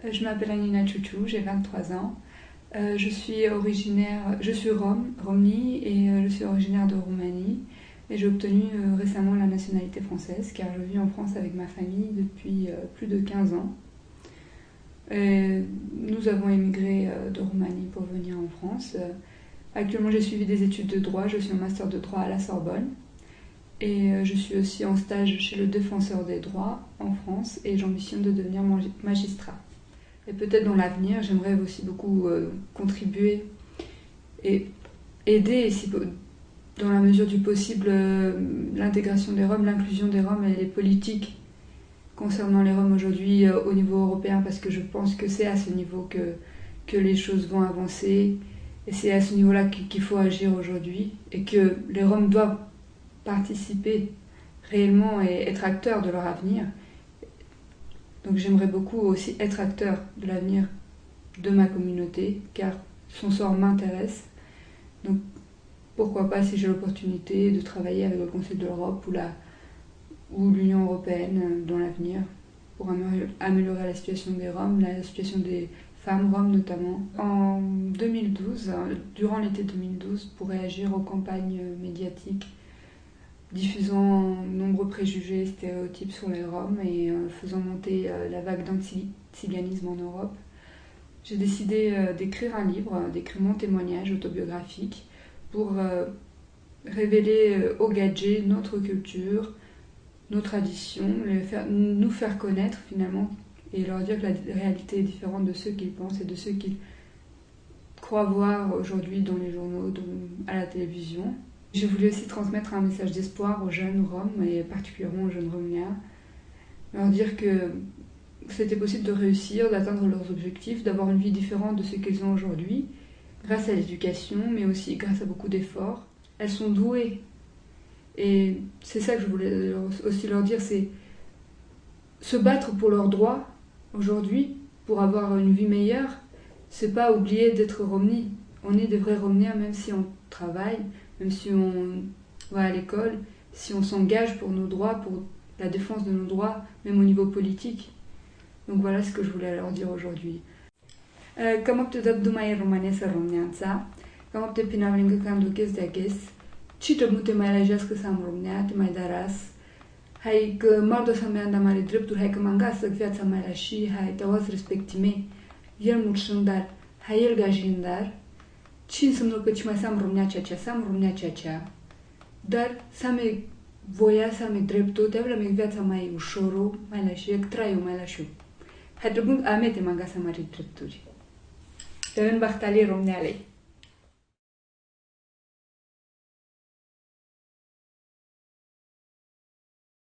Je m'appelle Anina Chouchou, j'ai 23 ans. Je suis Romni et je suis originaire de Roumanie. Et j'ai obtenu récemment la nationalité française car je vis en France avec ma famille depuis plus de 15 ans. Et nous avons émigré de Roumanie pour venir en France. Actuellement, j'ai suivi des études de droit, je suis en master de droit à la Sorbonne. Et je suis aussi en stage chez le défenseur des droits en France et j'ambitionne de devenir magistrat. Et peut-être dans l'avenir, j'aimerais aussi beaucoup contribuer et aider, dans la mesure du possible, l'intégration des Roms, l'inclusion des Roms et les politiques concernant les Roms aujourd'hui au niveau européen, parce que je pense que c'est à ce niveau que les choses vont avancer et c'est à ce niveau-là qu'il faut agir aujourd'hui et que les Roms doivent participer réellement et être acteurs de leur avenir. Donc j'aimerais beaucoup aussi être acteur de l'avenir de ma communauté, car son sort m'intéresse. Donc pourquoi pas, si j'ai l'opportunité, de travailler avec le Conseil de l'Europe ou l'Union européenne dans l'avenir, pour améliorer la situation des Roms, la situation des femmes roms notamment. En 2012, durant l'été 2012, pour réagir aux campagnes médiatiques diffusant nombreux préjugés et stéréotypes sur les Roms et faisant monter la vague d'anti-tsiganisme en Europe, j'ai décidé d'écrire un livre, d'écrire mon témoignage autobiographique pour révéler aux gadgets notre culture, nos traditions, nous faire connaître finalement et leur dire que la réalité est différente de ceux qu'ils pensent et de ceux qu'ils croient voir aujourd'hui dans les journaux, à la télévision. J'ai voulu aussi transmettre un message d'espoir aux jeunes Roms et particulièrement aux jeunes Romiens, leur dire que c'était possible de réussir, d'atteindre leurs objectifs, d'avoir une vie différente de ce qu'ils ont aujourd'hui, grâce à l'éducation, mais aussi grâce à beaucoup d'efforts. Elles sont douées. Et c'est ça que je voulais aussi leur dire, c'est se battre pour leurs droits aujourd'hui, pour avoir une vie meilleure, c'est pas oublier d'être Romni. On est des vrais Romniens, même si on travaille, même si on va à l'école, si on s'engage pour nos droits, pour la défense de nos droits, même au niveau politique. Donc voilà ce que je voulais leur dire aujourd'hui. Comme tu as dit, je suis romnianța, comme tu as dit, Cita multe mai alegeas că s-am romneat, mai daras. Hai că mardo să mi-am dat mare drepturi, hai că m-am gasă viața mai la și, hai te oaz respectime. El mult șândar, hai el gajindar. Ce înseamnă că ci mai s-am romnea ceea, dar să mi voia, să mi dreptul, te avea mi viața mai ușoru, mai la și, traiu mai la și. Hai trebuie amete m-am gasă mare drepturi. Te ven bahtali romnealei.